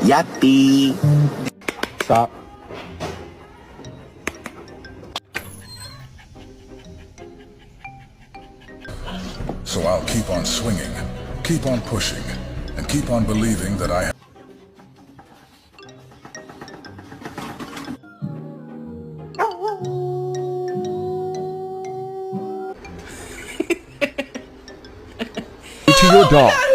Yappy. Stop. So I'll keep on swinging, keep on pushing, and keep on believing that I have. To your dog.